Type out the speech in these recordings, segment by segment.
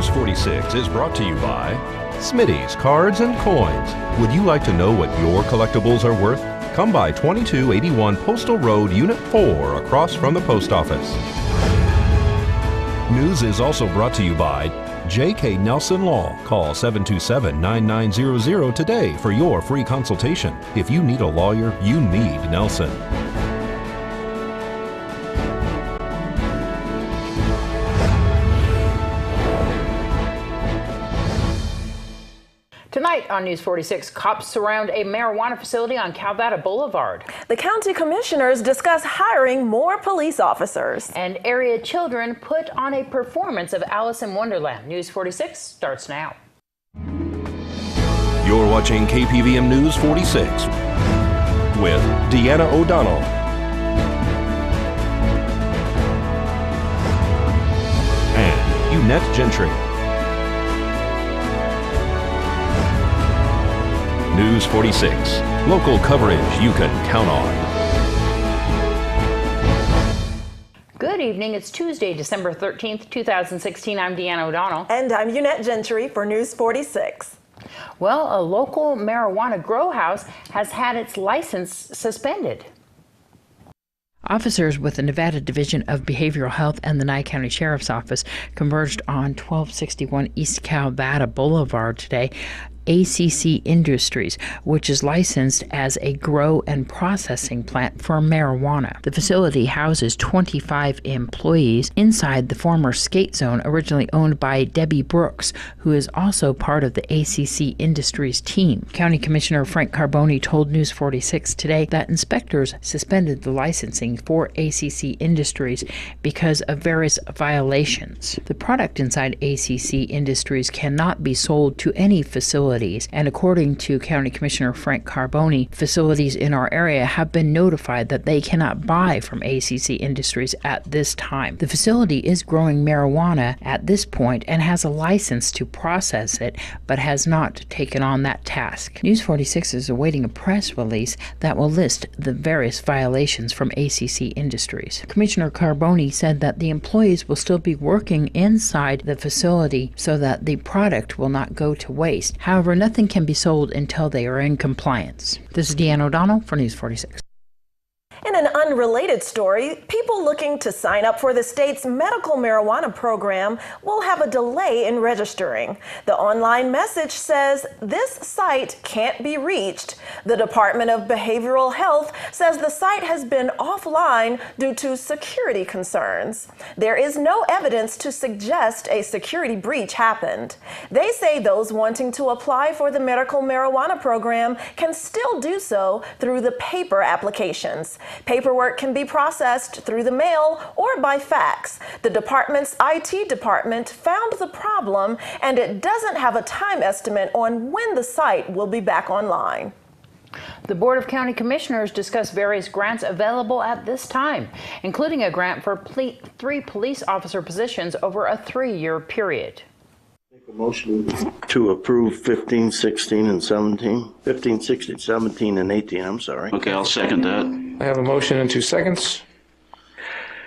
News 46 is brought to you by Smitty's Cards and Coins. Would you like to know what your collectibles are worth? Come by 2281 Postal Road, Unit 4, across from the post office. News is also brought to you by J.K. Nelson Law. Call 727-9900 today for your free consultation. If you need a lawyer, you need Nelson. Tonight on News 46, cops surround a marijuana facility on Calvada Boulevard. The county commissioners discuss hiring more police officers. And area children put on a performance of Alice in Wonderland. News 46 starts now. You're watching KPVM News 46 with Deanna O'Donnell and Eunette Gentry. News 46, local coverage you can count on. Good evening. It's Tuesday, December 13th, 2016. I'm Deanna O'Donnell. And I'm Eunette Gentry for News 46. Well, a local marijuana grow house has had its license suspended. Officers with the Nevada Division of Behavioral Health and the Nye County Sheriff's Office converged on 1261 East Calvada Boulevard today. ACC Industries, which is licensed as a grow and processing plant for marijuana. The facility houses 25 employees inside the former skate zone originally owned by Debbie Brooks, who is also part of the ACC Industries team. County Commissioner Frank Carboni told News 46 today that inspectors suspended the licensing for ACC Industries because of various violations. The product inside ACC Industries cannot be sold to any facility. And according to County Commissioner Frank Carboni, facilities in our area have been notified that they cannot buy from ACC Industries at this time. The facility is growing marijuana at this point and has a license to process it, but has not taken on that task. News 46 is awaiting a press release that will list the various violations from ACC Industries. Commissioner Carboni said that the employees will still be working inside the facility so that the product will not go to waste. However, nothing can be sold until they are in compliance. This is Deanna O'Donnell for News 46. In an unrelated story, people looking to sign up for the state's medical marijuana program will have a delay in registering. The online message says this site can't be reached. The Department of Behavioral Health says the site has been offline due to security concerns. There is no evidence to suggest a security breach happened. They say those wanting to apply for the medical marijuana program can still do so through the paper applications. Paperwork can be processed through the mail or by fax. The department's IT department found the problem, and it doesn't have a time estimate on when the site will be back online. The Board of County Commissioners discussed various grants available at this time, including a grant for 3 police officer positions over a 3-year period. Make a motion to approve 15, 16, and 17. 15, 16, 17, and 18, I'm sorry. Okay, I'll second that. I have a motion in 2 seconds.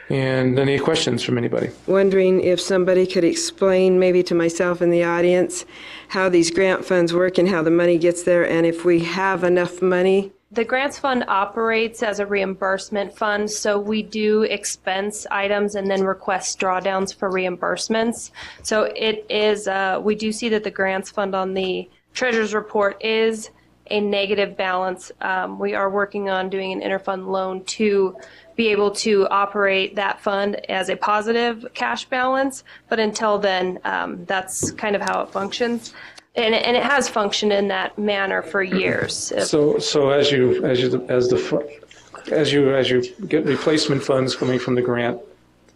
And any questions from anybody? Wondering if somebody could explain, maybe to myself and the audience, how these grant funds work and how the money gets there, and if we have enough money. The grants fund operates as a reimbursement fund, so we do expense items and then request drawdowns for reimbursements. So it is, we do see that the grants fund on the treasurer's report is a negative balance. We are working on doing an interfund loan to be able to operate that fund as a positive cash balance, but until then, that's kind of how it functions. And it has functioned in that manner for years. So as you get replacement funds coming from the grant,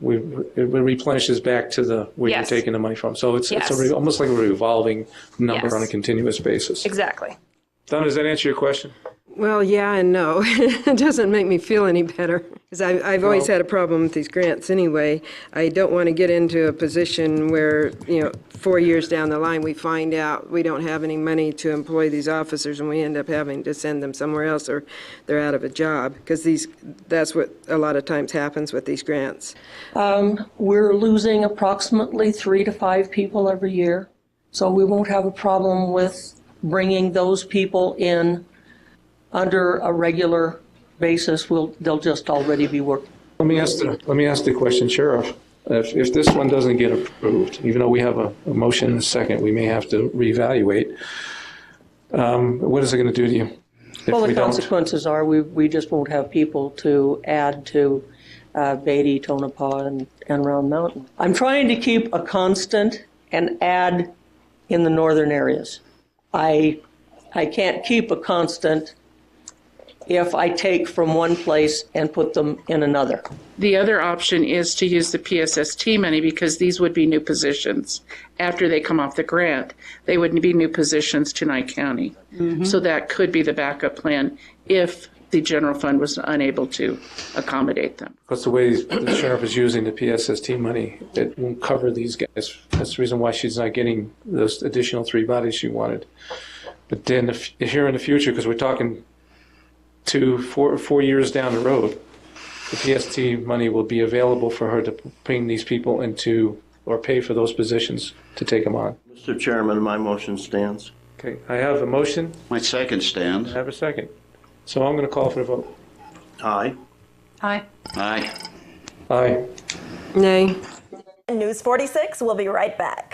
it replenishes back to the where Yes. you're taking the money from. So it's Yes. almost like a revolving number Yes. on a continuous basis. Exactly. Don, does that answer your question? Well, yeah and no. It doesn't make me feel any better, because I've always had a problem with these grants anyway. I don't want to get into a position where, 4 years down the line, we find out we don't have any money to employ these officers, and we end up having to send them somewhere else, or they're out of a job, because that's what a lot of times happens with these grants. We're losing approximately 3 to 5 people every year, so we won't have a problem with bringing those people in under a regular basis. They'll just already be working. Let me ask the question, Sheriff. If this one doesn't get approved, even though we have a motion in a second, we may have to reevaluate. What is it going to do to you? Well, the consequences are we just won't have people to add to Beatty, Tonopah, and Round Mountain. I'm trying to keep a constant and add in the northern areas. I can't keep a constant if I take from one place and put them in another. The other option is to use the PSST money, because these would be new positions. After they come off the grant, they would be new positions to Nye County. Mm-hmm. So that could be the backup plan if the general fund was unable to accommodate them. Because the way the sheriff is using the PSST money, it won't cover these guys. That's the reason why she's not getting those additional 3 bodies she wanted. But then here in the future, because we're talking 4 years down the road, the PST money will be available for her to bring these people into, or pay for those positions to take them on. Mr. Chairman, my motion stands. Okay, I have a motion. My second stands. I have a second. So I'm going to call for the vote. Aye. Aye. Aye. Aye. Nay. News 46, we'll be right back.